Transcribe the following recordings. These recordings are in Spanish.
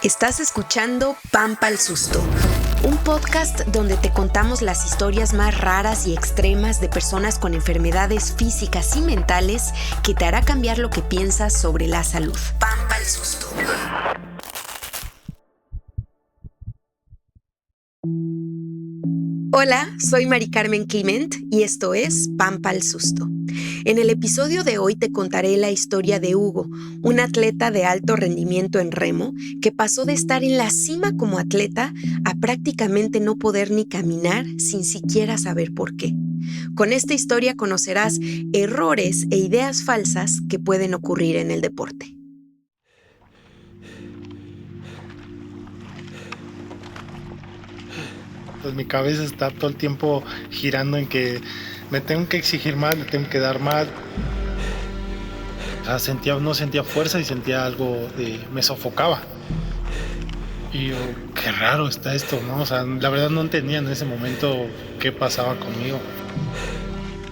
Estás escuchando Pampa al Susto, un podcast donde te contamos las historias más raras y extremas de personas con enfermedades físicas y mentales que te hará cambiar lo que piensas sobre la salud. Pampa al Susto. Hola, soy Mari Carmen Clement y esto es Pampa al Susto. En el episodio de hoy te contaré la historia de Hugo, un atleta de alto rendimiento en remo que pasó de estar en la cima como atleta a prácticamente no poder ni caminar sin siquiera saber por qué. Con esta historia conocerás errores e ideas falsas que pueden ocurrir en el deporte. Pues mi cabeza está todo el tiempo girando en que me tengo que exigir más, me tengo que dar más. O sea, no sentía fuerza y sentía algo me sofocaba. Y yo, qué raro está esto, ¿no? O sea, la verdad no entendía en ese momento qué pasaba conmigo.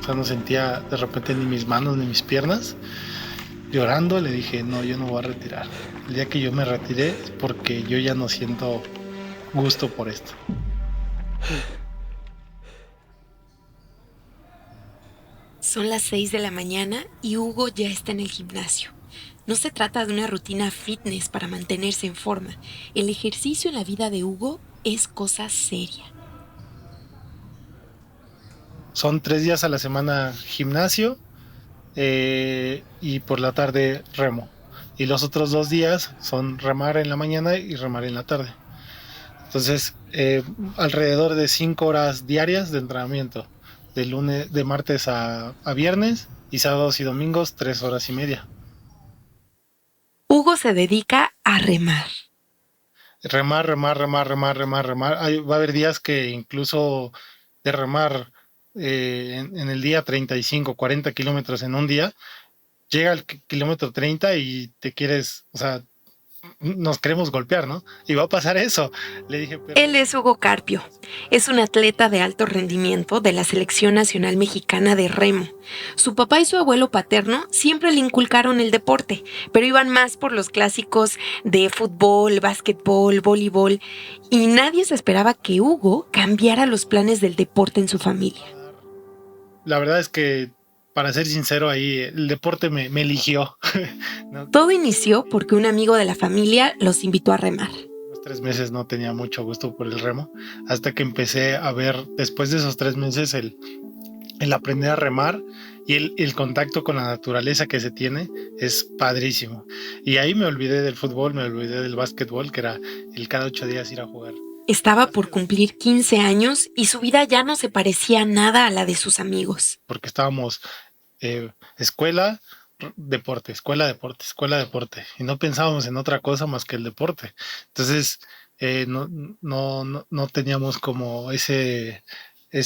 O sea, no sentía de repente ni mis manos ni mis piernas. Llorando le dije, no, yo no voy a retirar. El día que yo me retiré es porque yo ya no siento gusto por esto. Son las 6 de la mañana y Hugo ya está en el gimnasio. No se trata de una rutina fitness para mantenerse en forma. El ejercicio en la vida de Hugo es cosa seria. Son 3 días a la semana gimnasio y por la tarde remo. Y los otros 2 días son remar en la mañana y remar en la tarde. Entonces, alrededor de 5 horas diarias de entrenamiento. De martes a viernes y sábados y domingos 3 horas y media. Hugo se dedica a remar. Remar. Va a haber días que incluso de remar en el día 35, 40 kilómetros en un día, llega al kilómetro 30 y te quieres, o sea, nos queremos golpear, ¿no? Y va a pasar eso. Le dije, Él es Hugo Carpio. Es un atleta de alto rendimiento de la Selección Nacional Mexicana de Remo. Su papá y su abuelo paterno siempre le inculcaron el deporte, pero iban más por los clásicos de fútbol, básquetbol, voleibol, y nadie se esperaba que Hugo cambiara los planes del deporte en su familia. La verdad es que, para ser sincero, ahí el deporte me eligió. ¿No? Todo inició porque un amigo de la familia los invitó a remar. Los 3 meses no tenía mucho gusto por el remo, hasta que empecé a ver, después de esos 3 meses, el aprender a remar y el contacto con la naturaleza que se tiene es padrísimo. Y ahí me olvidé del fútbol, me olvidé del básquetbol, que era el cada 8 días ir a jugar. Estaba por cumplir 15 años y su vida ya no se parecía nada a la de sus amigos. Porque estábamos escuela, deporte, deporte. Y no pensábamos en otra cosa más que el deporte. Entonces, no teníamos como ese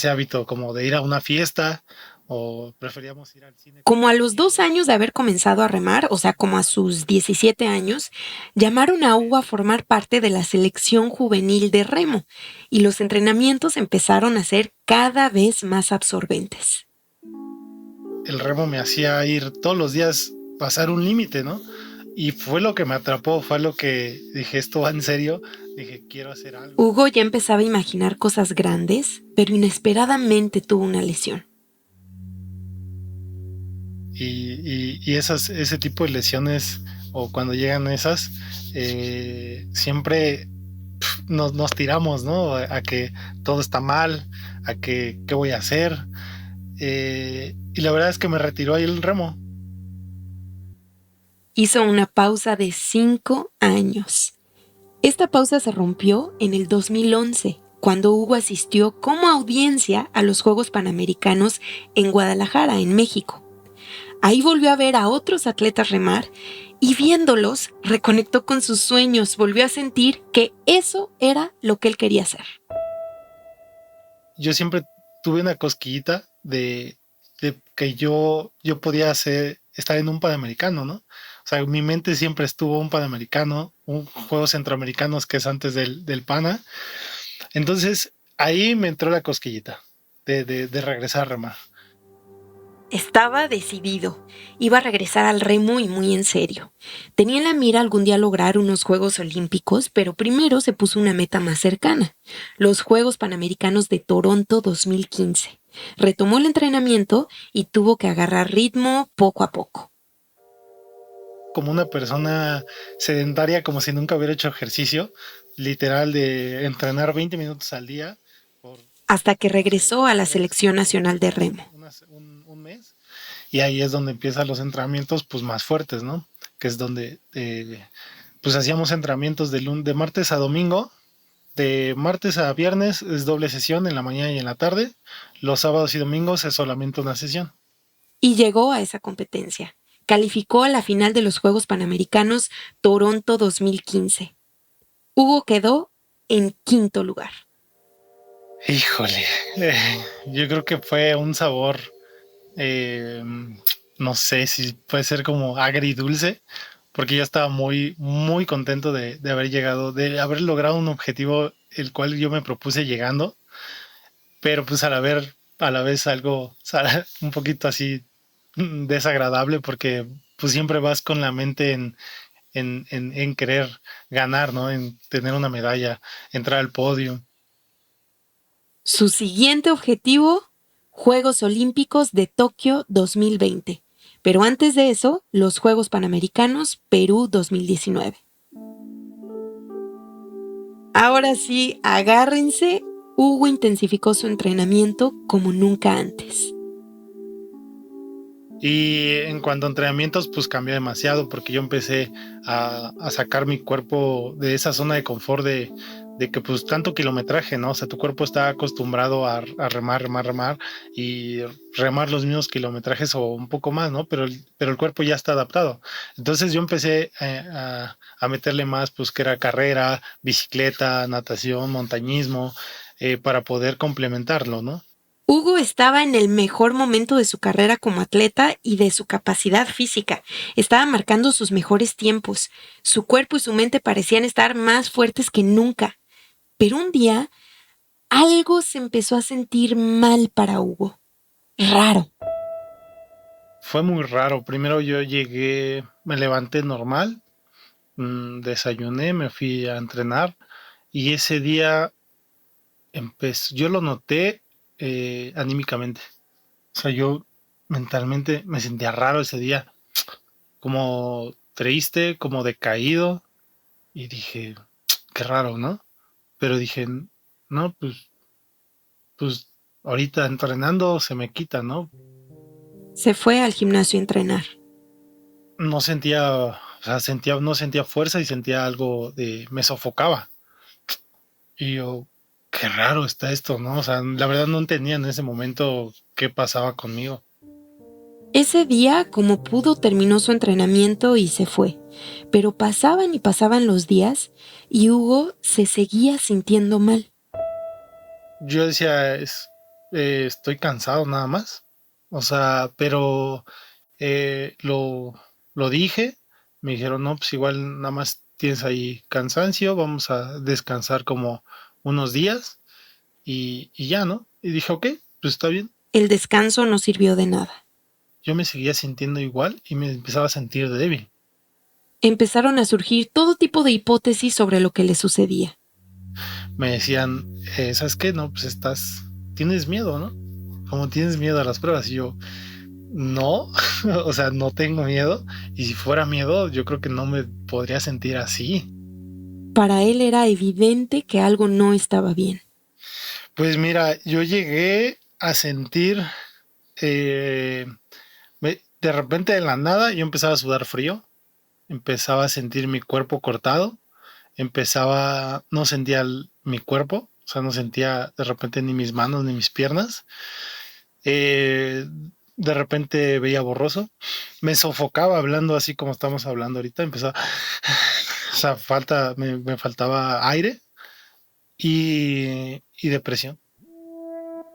hábito como de ir a una fiesta, o preferíamos ir al cine. Como a los 2 años de haber comenzado a remar, o sea, como a sus 17 años, llamaron a Hugo a formar parte de la selección juvenil de remo y los entrenamientos empezaron a ser cada vez más absorbentes. El remo me hacía ir todos los días, pasar un límite, ¿no? Y fue lo que me atrapó, fue lo que dije, esto va en serio, dije, quiero hacer algo. Hugo ya empezaba a imaginar cosas grandes, pero inesperadamente tuvo una lesión. Y ese tipo de lesiones, o cuando llegan esas, siempre nos tiramos, ¿no? A que todo está mal, a que qué voy a hacer. Y la verdad es que me retiró ahí el remo. Hizo una pausa de 5 años. Esta pausa se rompió en el 2011, cuando Hugo asistió como audiencia a los Juegos Panamericanos en Guadalajara, en México. Ahí volvió a ver a otros atletas remar y viéndolos reconectó con sus sueños, volvió a sentir que eso era lo que él quería hacer. Yo siempre tuve una cosquillita de que yo podía estar en un Panamericano, ¿no? O sea, mi mente siempre estuvo un Panamericano, un Juegos Centroamericanos que es antes del Pana. Entonces, ahí me entró la cosquillita de regresar a remar. Estaba decidido. Iba a regresar al remo y muy en serio. Tenía en la mira algún día lograr unos Juegos Olímpicos, pero primero se puso una meta más cercana, los Juegos Panamericanos de Toronto 2015. Retomó el entrenamiento y tuvo que agarrar ritmo poco a poco. Como una persona sedentaria, como si nunca hubiera hecho ejercicio, literal de entrenar 20 minutos al día por, Hasta que no sé, regresó a la 3, Selección 4, Nacional de Remo. un mes. Y ahí es donde empiezan los entrenamientos pues más fuertes, ¿no? Que es donde pues hacíamos entrenamientos de martes a domingo. De martes a viernes es doble sesión en la mañana y en la tarde. Los sábados y domingos es solamente una sesión. Y llegó a esa competencia. Calificó a la final de los Juegos Panamericanos Toronto 2015. Hugo quedó en quinto lugar. Híjole, yo creo que fue un sabor, eh, no sé si puede ser como agridulce, porque yo estaba muy, muy contento de haber llegado, de haber logrado un objetivo el cual yo me propuse llegando, pero pues a la vez algo un poquito así desagradable, porque pues siempre vas con la mente en querer ganar, ¿no? En tener una medalla, entrar al podio. Su siguiente objetivo, Juegos Olímpicos de Tokio 2020. Pero antes de eso, los Juegos Panamericanos Perú 2019. Ahora sí, agárrense, Hugo intensificó su entrenamiento como nunca antes. Y en cuanto a entrenamientos, pues cambió demasiado porque yo empecé a sacar mi cuerpo de esa zona de confort de que pues tanto kilometraje, ¿no? O sea, tu cuerpo está acostumbrado a remar y remar los mismos kilometrajes o un poco más, ¿no? Pero el cuerpo ya está adaptado. Entonces yo empecé a meterle más, pues que era carrera, bicicleta, natación, montañismo, para poder complementarlo, ¿no? Hugo estaba en el mejor momento de su carrera como atleta y de su capacidad física. Estaba marcando sus mejores tiempos. Su cuerpo y su mente parecían estar más fuertes que nunca. Pero un día, algo se empezó a sentir mal para Hugo. Raro. Fue muy raro. Primero yo llegué, me levanté normal, desayuné, me fui a entrenar y ese día yo lo noté anímicamente. O sea, yo mentalmente me sentía raro ese día, como triste, como decaído y dije, qué raro, ¿no? Pero dije, no, pues ahorita entrenando se me quita, ¿no? Se fue al gimnasio a entrenar. No sentía, o sea, no sentía fuerza y sentía algo me sofocaba. Y yo, qué raro está esto, ¿no? O sea, la verdad no entendía en ese momento qué pasaba conmigo. Ese día, como pudo, terminó su entrenamiento y se fue. Pero pasaban y pasaban los días y Hugo se seguía sintiendo mal. Yo decía, estoy cansado nada más. O sea, pero lo dije, me dijeron, no, pues igual nada más tienes ahí cansancio, vamos a descansar como unos días y ya, ¿no? Y dije, ok, pues está bien. El descanso no sirvió de nada. Yo me seguía sintiendo igual y me empezaba a sentir débil. Empezaron a surgir todo tipo de hipótesis sobre lo que le sucedía. Me decían, ¿sabes qué? No, pues tienes miedo, ¿no? Como tienes miedo a las pruebas. Y yo, no, o sea, no tengo miedo. Y si fuera miedo, yo creo que no me podría sentir así. Para él era evidente que algo no estaba bien. Pues mira, yo llegué a sentir, eh, de repente de la nada, yo empezaba a sudar frío, empezaba a sentir mi cuerpo cortado, no sentía mi cuerpo, o sea, no sentía de repente ni mis manos ni mis piernas. De repente veía borroso, me sofocaba hablando así como estamos hablando ahorita, empezaba, o sea, me faltaba aire y depresión.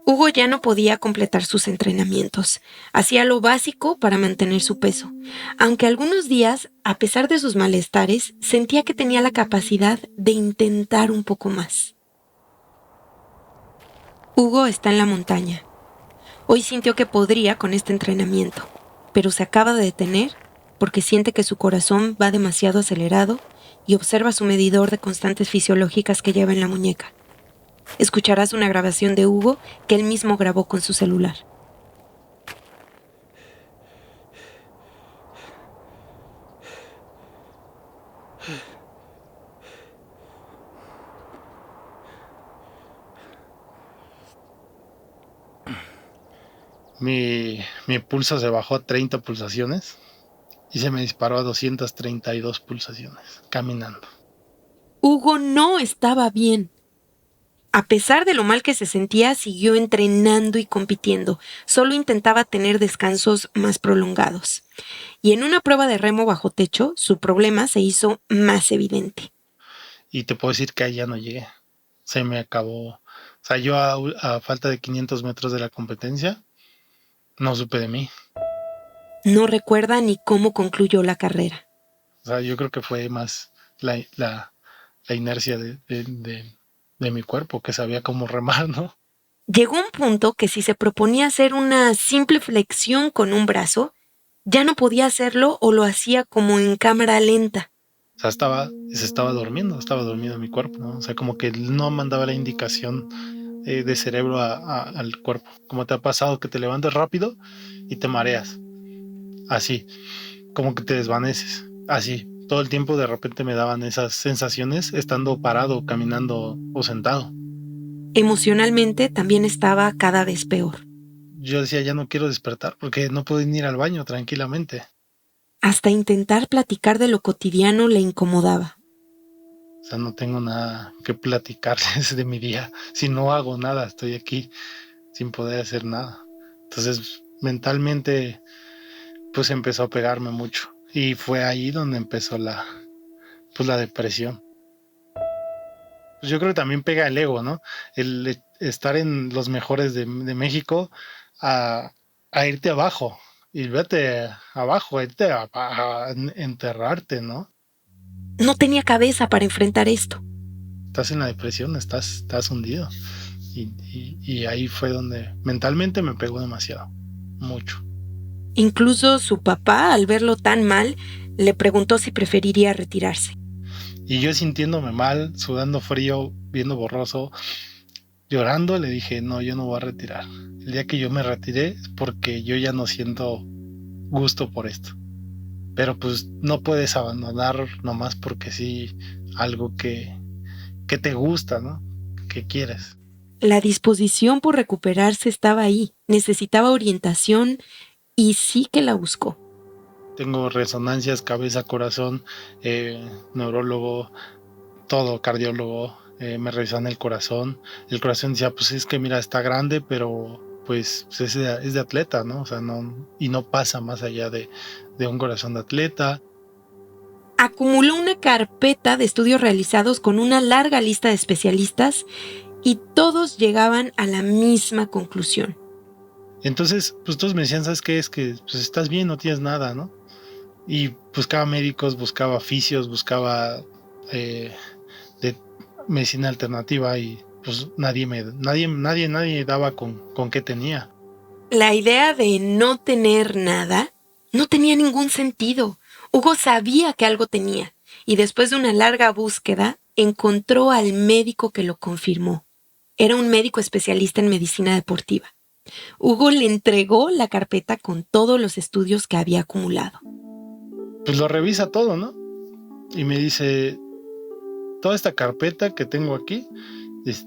Hugo ya no podía completar sus entrenamientos. Hacía lo básico para mantener su peso, aunque algunos días, a pesar de sus malestares, sentía que tenía la capacidad de intentar un poco más. Hugo está en la montaña. Hoy sintió que podría con este entrenamiento, pero se acaba de detener porque siente que su corazón va demasiado acelerado y observa su medidor de constantes fisiológicas que lleva en la muñeca. Escucharás una grabación de Hugo que él mismo grabó con su celular. Mi pulso se bajó a 30 pulsaciones y se me disparó a 232 pulsaciones, caminando. Hugo no estaba bien. A pesar de lo mal que se sentía, siguió entrenando y compitiendo. Solo intentaba tener descansos más prolongados. Y en una prueba de remo bajo techo, su problema se hizo más evidente. Y te puedo decir que ahí ya no llegué. Se me acabó. O sea, yo a falta de 500 metros de la competencia, no supe de mí. No recuerda ni cómo concluyó la carrera. O sea, yo creo que fue más la inercia de mi cuerpo, que sabía cómo remar, ¿no? Llegó un punto que si se proponía hacer una simple flexión con un brazo, ya no podía hacerlo o lo hacía como en cámara lenta. O sea, estaba dormido mi cuerpo, ¿no? O sea, como que no mandaba la indicación de cerebro al cuerpo. Como te ha pasado que te levantas rápido y te mareas. Así, como que te desvaneces. Así, todo el tiempo de repente me daban esas sensaciones estando parado, caminando o sentado. Emocionalmente también estaba cada vez peor. Yo decía, ya no quiero despertar porque no puedo ir al baño tranquilamente. Hasta intentar platicar de lo cotidiano le incomodaba. O sea, no tengo nada que platicarles de mi día. Si no hago nada, estoy aquí sin poder hacer nada. Entonces, mentalmente, pues empezó a pegarme mucho. Y fue ahí donde empezó la depresión. Pues yo creo que también pega el ego, ¿no? El estar en los mejores de México a irte abajo. Y vete abajo, irte a enterrarte, ¿no? No tenía cabeza para enfrentar esto. Estás en la depresión, estás hundido. Y ahí fue donde mentalmente me pegó demasiado, mucho. Incluso su papá, al verlo tan mal, le preguntó si preferiría retirarse. Y yo sintiéndome mal, sudando frío, viendo borroso, llorando, le dije, no, yo no voy a retirar. El día que yo me retiré es porque yo ya no siento gusto por esto. Pero pues no puedes abandonar nomás porque sí algo que te gusta, ¿no? Que quieres. La disposición por recuperarse estaba ahí. Necesitaba orientación y sí que la buscó. Tengo resonancias, cabeza, corazón, neurólogo, todo, cardiólogo, me revisan el corazón. El corazón decía, pues es que mira, está grande, pero pues es de atleta, ¿no? O sea, no pasa más allá de un corazón de atleta. Acumuló una carpeta de estudios realizados con una larga lista de especialistas y todos llegaban a la misma conclusión. Entonces, pues todos me decían, ¿sabes qué? Es que pues estás bien, no tienes nada, ¿no? Y buscaba médicos, buscaba fisios, buscaba de medicina alternativa y pues nadie daba con qué tenía. La idea de no tener nada no tenía ningún sentido. Hugo sabía que algo tenía y después de una larga búsqueda encontró al médico que lo confirmó. Era un médico especialista en medicina deportiva. Hugo le entregó la carpeta con todos los estudios que había acumulado. Pues lo revisa todo, ¿no? Y me dice, toda esta carpeta que tengo aquí,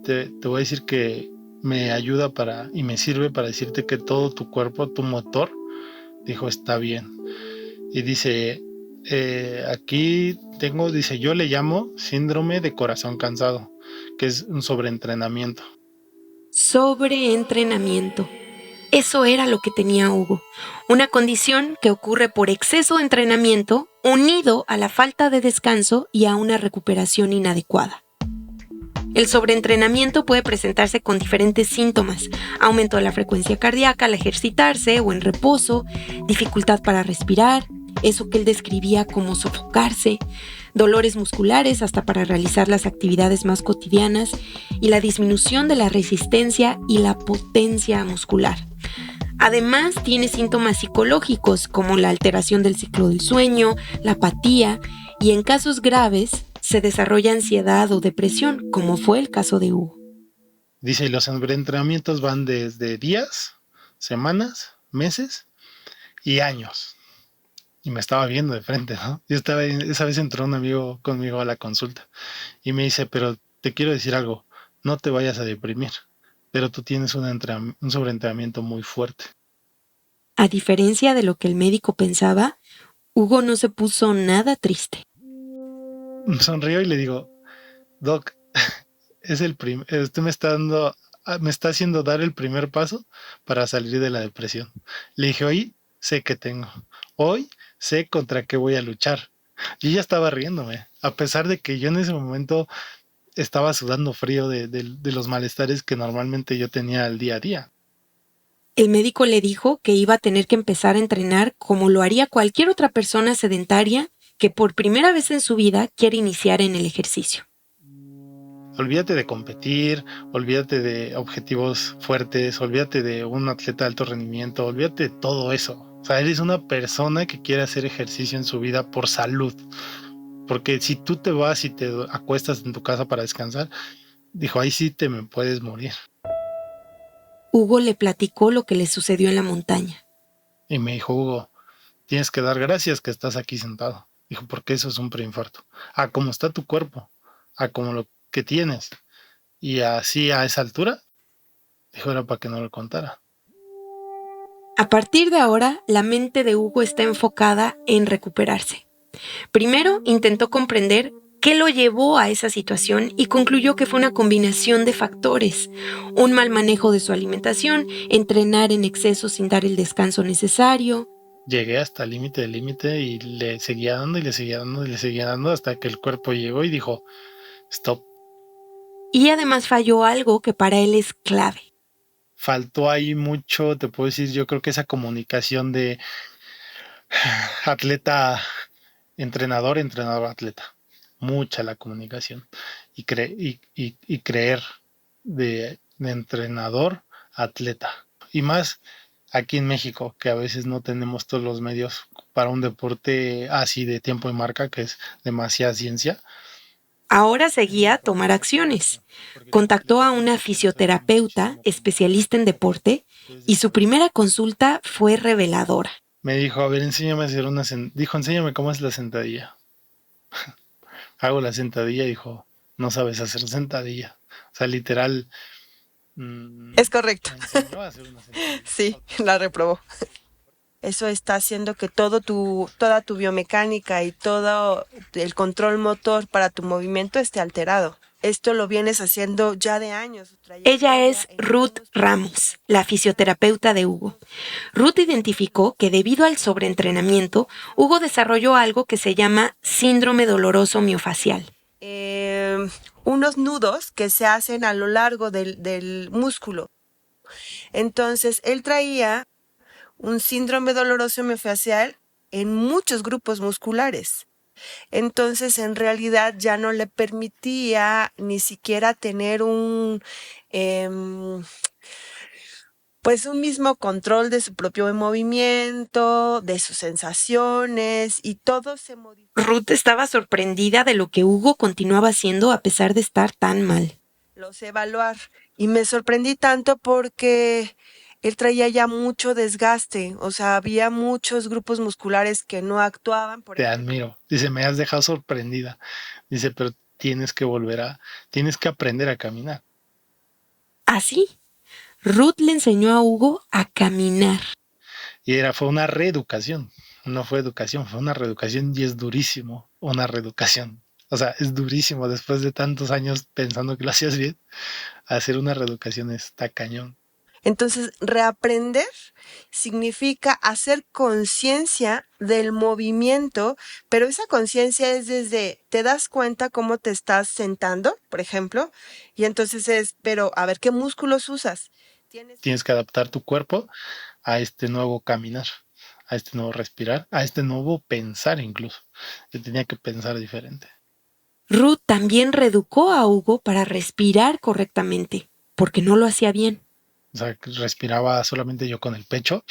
te voy a decir que me ayuda y me sirve para decirte que todo tu cuerpo, tu motor, dijo, está bien. Y dice, aquí tengo, dice, yo le llamo síndrome de corazón cansado, que es un sobreentrenamiento. Sobreentrenamiento. Eso era lo que tenía Hugo, una condición que ocurre por exceso de entrenamiento unido a la falta de descanso y a una recuperación inadecuada. El sobreentrenamiento puede presentarse con diferentes síntomas: aumento de la frecuencia cardíaca al ejercitarse o en reposo, dificultad para respirar, eso que él describía como sofocarse, dolores musculares hasta para realizar las actividades más cotidianas y la disminución de la resistencia y la potencia muscular. Además, tiene síntomas psicológicos como la alteración del ciclo del sueño, la apatía y en casos graves se desarrolla ansiedad o depresión, como fue el caso de Hugo. Dice, los entrenamientos van desde días, semanas, meses y años. Y me estaba viendo de frente, ¿no? Esa vez entró un amigo conmigo a la consulta y me dice, pero te quiero decir algo, no te vayas a deprimir, pero tú tienes un sobreentrenamiento muy fuerte. A diferencia de lo que el médico pensaba, Hugo no se puso nada triste. Sonrío y le digo, Doc, usted me está haciendo dar el primer paso para salir de la depresión. Le dije, hoy sé que tengo, hoy sé contra qué voy a luchar. Y ella estaba riéndome, a pesar de que yo en ese momento estaba sudando frío de los malestares que normalmente yo tenía al día a día. El médico le dijo que iba a tener que empezar a entrenar como lo haría cualquier otra persona sedentaria que por primera vez en su vida quiere iniciar en el ejercicio. Olvídate de competir, olvídate de objetivos fuertes, olvídate de un atleta de alto rendimiento, olvídate de todo eso. O sea, eres una persona que quiere hacer ejercicio en su vida por salud. Porque si tú te vas y te acuestas en tu casa para descansar, dijo, ahí sí te me puedes morir. Hugo le platicó lo que le sucedió en la montaña. Y me dijo, Hugo, tienes que dar gracias que estás aquí sentado. Dijo, porque eso es un preinfarto. A cómo está tu cuerpo, a cómo lo que tienes. Y así a esa altura, dijo, era para que no lo contara. A partir de ahora, la mente de Hugo está enfocada en recuperarse. Primero, intentó comprender qué lo llevó a esa situación y concluyó que fue una combinación de factores: un mal manejo de su alimentación, entrenar en exceso sin dar el descanso necesario. Llegué hasta el límite del límite y le seguía dando y le seguía dando y le seguía dando hasta que el cuerpo llegó y dijo, stop. Y además falló algo que para él es clave. Faltó ahí mucho, te puedo decir, yo creo que esa comunicación de atleta, entrenador, entrenador, atleta. Mucha la comunicación y creer de entrenador, atleta. Y más aquí en México, que a veces no tenemos todos los medios para un deporte así de tiempo y marca, que es demasiada ciencia. Ahora seguía tomar acciones. Contactó a una fisioterapeuta especialista en deporte y su primera consulta fue reveladora. Me dijo, a ver, enséñame a hacer dijo, enséñame cómo es la sentadilla. Hago la sentadilla y dijo, no sabes hacer sentadilla. O sea, literal. Es correcto. Me enseñó a hacer una sentadilla. Sí, la reprobó. Eso está haciendo que toda tu biomecánica y todo el control motor para tu movimiento esté alterado. Esto lo vienes haciendo ya de años. Ella es Ruth Ramos, la fisioterapeuta de Hugo. Ruth identificó que debido al sobreentrenamiento, Hugo desarrolló algo que se llama síndrome doloroso miofacial. Unos nudos que se hacen a lo largo del músculo. Entonces, él traía un síndrome doloroso miofacial en muchos grupos musculares. Entonces, en realidad ya no le permitía ni siquiera tener un mismo control de su propio movimiento, de sus sensaciones, y todo se modificó. Ruth estaba sorprendida de lo que Hugo continuaba haciendo a pesar de estar tan mal. Lo sé evaluar y me sorprendí tanto porque él traía ya mucho desgaste, o sea, había muchos grupos musculares que no actuaban. Te admiro. Dice, me has dejado sorprendida. Dice, pero tienes que aprender a caminar. Así, Ruth le enseñó a Hugo a caminar. Y fue una reeducación. No fue educación, fue una reeducación y es durísimo una reeducación. O sea, es durísimo después de tantos años pensando que lo hacías bien. Hacer una reeducación está cañón. Entonces, reaprender significa hacer conciencia del movimiento, pero esa conciencia es desde, te das cuenta cómo te estás sentando, por ejemplo, y entonces pero a ver, ¿qué músculos usas? Tienes que adaptar tu cuerpo a este nuevo caminar, a este nuevo respirar, a este nuevo pensar incluso. Yo tenía que pensar diferente. Ruth también reeducó a Hugo para respirar correctamente, porque no lo hacía bien. O sea, respiraba solamente yo con el pecho.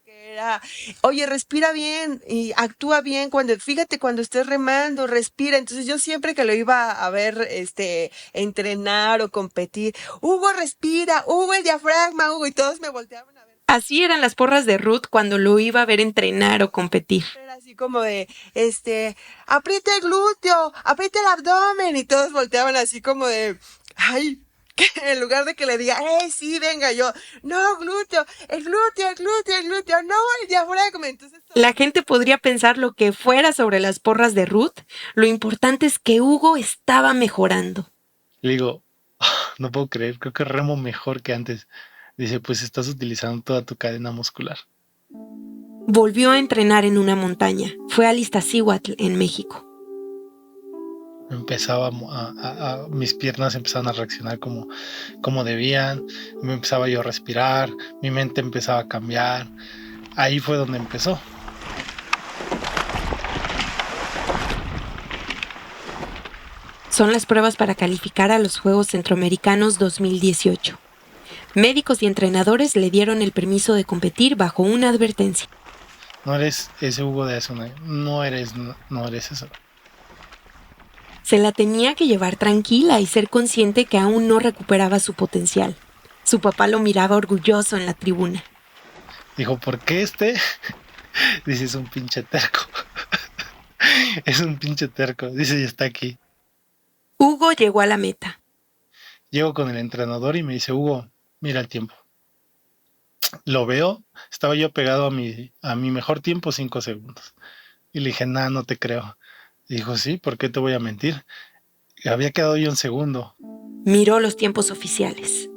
Era, oye, respira bien y actúa bien fíjate cuando estés remando, respira. Entonces yo siempre que lo iba a ver, entrenar o competir, Hugo, respira, Hugo, el diafragma, Hugo, y todos me volteaban a ver. Así eran las porras de Ruth cuando lo iba a ver entrenar o competir. Era así como de, aprieta el glúteo, aprieta el abdomen, y todos volteaban así como de, ay, que en lugar de que le diga, sí, venga, yo, no, glúteo, el glúteo, el glúteo, el glúteo, no, el diafragma. Entonces, la gente podría pensar lo que fuera sobre las porras de Ruth. Lo importante es que Hugo estaba mejorando. Le digo, no puedo creer, creo que remo mejor que antes. Dice, pues estás utilizando toda tu cadena muscular. Volvió a entrenar en una montaña. Fue al Iztaccíhuatl, en México. Empezaba mis piernas empezaban a reaccionar como debían, me empezaba yo a respirar, mi mente empezaba a cambiar. Ahí fue donde empezó. Son las pruebas para calificar a los Juegos Centroamericanos 2018. Médicos y entrenadores le dieron el permiso de competir bajo una advertencia. No eres ese Hugo de hace un año, no eres eso. Se la tenía que llevar tranquila y ser consciente que aún no recuperaba su potencial. Su papá lo miraba orgulloso en la tribuna. Dijo, ¿por qué Dice, es un pinche terco. Es un pinche terco. Dice, y está aquí. Hugo llegó a la meta. Llego con el entrenador y me dice, Hugo, mira el tiempo. Lo veo, estaba yo pegado a mi mejor tiempo, 5 segundos. Y le dije, nah, no te creo. Y dijo, sí, ¿por qué te voy a mentir? Había quedado yo en segundo. Miró los tiempos oficiales.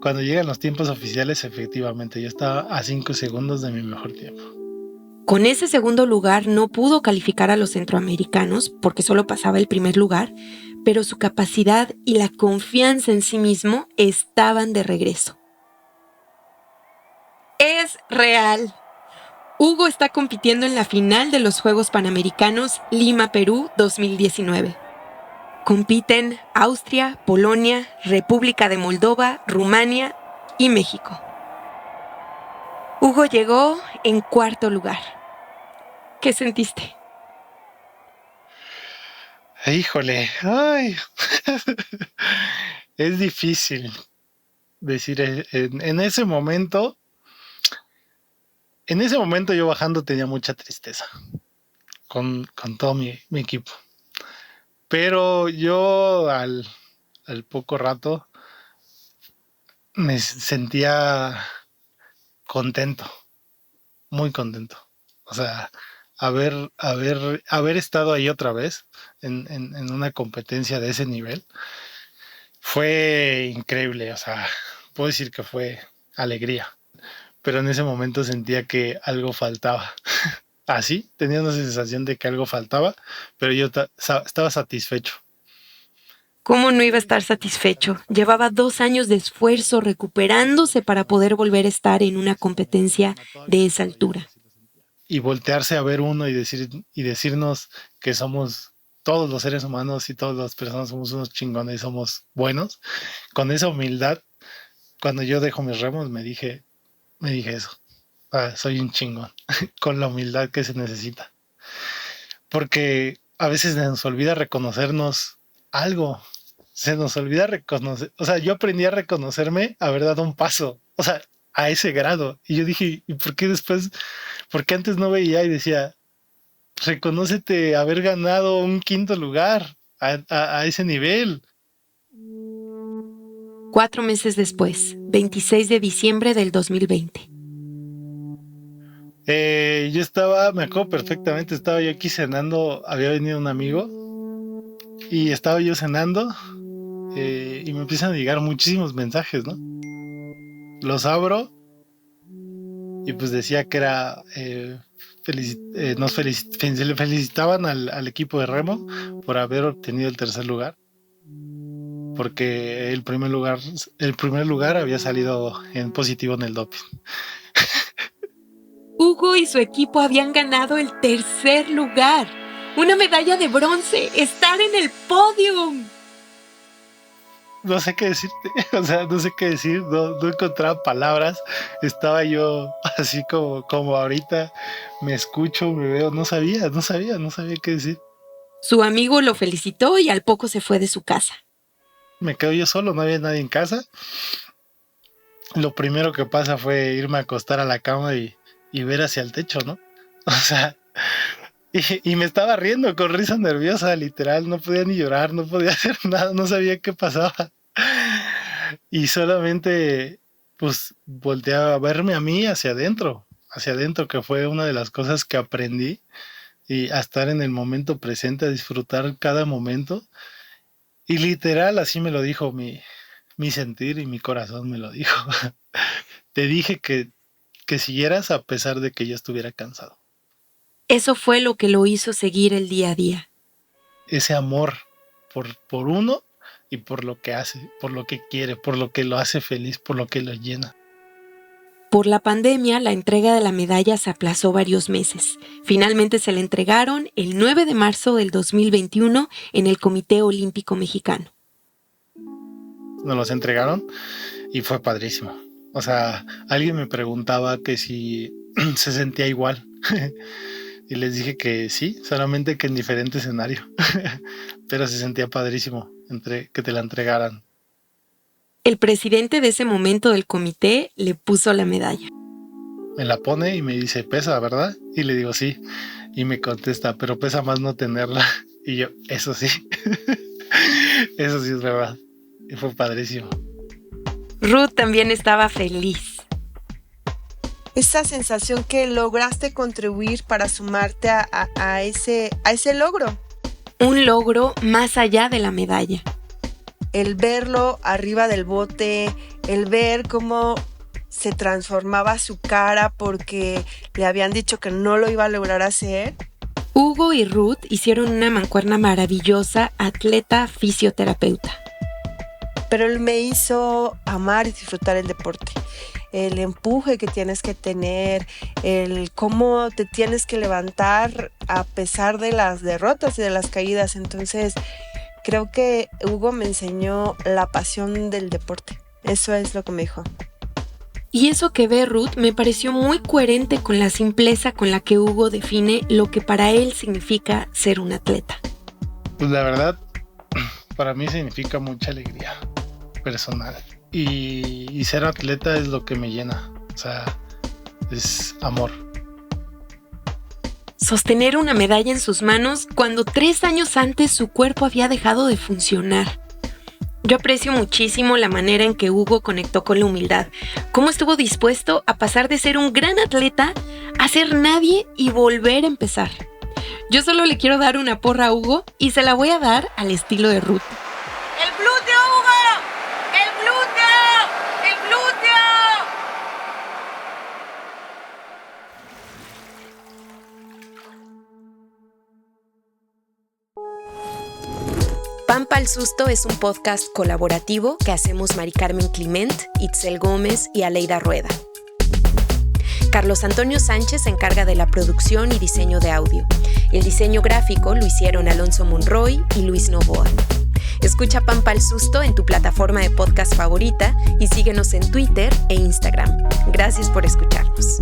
Cuando llegan los tiempos oficiales, efectivamente, yo estaba a 5 segundos de mi mejor tiempo. Con ese segundo lugar no pudo calificar a los centroamericanos porque solo pasaba el primer lugar, pero su capacidad y la confianza en sí mismo estaban de regreso. Es real. Hugo está compitiendo en la final de los Juegos Panamericanos Lima, Perú 2019. Compiten Austria, Polonia, República de Moldova, Rumania y México. Hugo llegó en 4º lugar. ¿Qué sentiste? Híjole, ay. Es difícil decir en ese momento. En ese momento yo bajando tenía mucha tristeza con todo mi equipo. Pero yo al poco rato me sentía contento, muy contento. O sea, haber estado ahí otra vez en una competencia de ese nivel fue increíble. O sea, puedo decir que fue alegría. Pero en ese momento sentía que algo faltaba. Así, tenía una sensación de que algo faltaba, pero yo estaba satisfecho. ¿Cómo no iba a estar satisfecho? Llevaba 2 años de esfuerzo recuperándose para poder volver a estar en una competencia de esa altura. Y voltearse a ver uno y decirnos que somos todos los seres humanos y todas las personas somos unos chingones y somos buenos. Con esa humildad, cuando yo dejo mis remos, me dije eso. Soy un chingón. Con la humildad que se necesita. Porque a veces se nos olvida reconocernos algo. Se nos olvida reconocer. O sea, yo aprendí a reconocerme haber dado un paso. O sea, a ese grado. Y yo dije, ¿y por qué después? Porque antes no veía y decía, reconócete haber ganado un 5º lugar a ese nivel. 4 meses después, 26 de diciembre del 2020. Me acuerdo perfectamente, estaba yo aquí cenando, había venido un amigo y estaba yo cenando y me empiezan a llegar muchísimos mensajes, ¿no? Los abro y pues decía que era, felicitaban al equipo de remo por haber obtenido el 3er lugar. Porque el primer lugar había salido en positivo en el doping. Hugo y su equipo habían ganado el 3er lugar, una medalla de bronce, estar en el podium. no sé qué decirte, o sea, no sé qué decir, no encontraba palabras, estaba yo así como ahorita, me escucho, me veo, no sabía qué decir. Su amigo lo felicitó y al poco se fue de su casa. Me quedo yo solo, no había nadie en casa. Lo primero que pasa fue irme a acostar a la cama y ver hacia el techo, ¿no? O sea, y me estaba riendo con risa nerviosa, literal, no podía ni llorar, no podía hacer nada, no sabía qué pasaba. Y solamente, pues, volteé a verme a mí hacia adentro, que fue una de las cosas que aprendí, y a estar en el momento presente, a disfrutar cada momento. Y literal, así me lo dijo mi sentir y mi corazón me lo dijo. Te dije que siguieras a pesar de que yo estuviera cansado. Eso fue lo que lo hizo seguir el día a día. Ese amor por uno y por lo que hace, por lo que quiere, por lo que lo hace feliz, por lo que lo llena. Por la pandemia, la entrega de la medalla se aplazó varios meses. Finalmente se la entregaron el 9 de marzo del 2021 en el Comité Olímpico Mexicano. Nos los entregaron y fue padrísimo. O sea, alguien me preguntaba que si se sentía igual. Y les dije que sí, solamente que en diferente escenario. Pero se sentía padrísimo que te la entregaran. El presidente de ese momento del comité le puso la medalla. Me la pone y me dice, pesa, ¿verdad? Y le digo, sí. Y me contesta, pero pesa más no tenerla. Y yo, eso sí. Eso sí es verdad. Y fue padrísimo. Ruth también estaba feliz. Esa sensación que lograste contribuir para sumarte a ese logro. Un logro más allá de la medalla. El verlo arriba del bote, el ver cómo se transformaba su cara porque le habían dicho que no lo iba a lograr hacer. Hugo y Ruth hicieron una mancuerna maravillosa, atleta, fisioterapeuta. Pero él me hizo amar y disfrutar el deporte. El empuje que tienes que tener, el cómo te tienes que levantar a pesar de las derrotas y de las caídas. Entonces, creo que Hugo me enseñó la pasión del deporte. Eso es lo que me dijo. Y eso que ve Ruth me pareció muy coherente con la simpleza con la que Hugo define lo que para él significa ser un atleta. Pues la verdad, para mí significa mucha alegría personal. Y ser atleta es lo que me llena. O sea, es amor. Sostener una medalla en sus manos cuando 3 años antes su cuerpo había dejado de funcionar. Yo aprecio muchísimo la manera en que Hugo conectó con la humildad. Cómo estuvo dispuesto a pasar de ser un gran atleta a ser nadie y volver a empezar. Yo solo le quiero dar una porra a Hugo y se la voy a dar al estilo de Ruth. ¡El glúteo, Hugo! ¡El glúteo! ¡El glúteo! Pampa al Susto es un podcast colaborativo que hacemos Mari Carmen Clement, Itzel Gómez y Aleida Rueda. Carlos Antonio Sánchez se encarga de la producción y diseño de audio. El diseño gráfico lo hicieron Alonso Monroy y Luis Novoa. Escucha Pampa al Susto en tu plataforma de podcast favorita y síguenos en Twitter e Instagram. Gracias por escucharnos.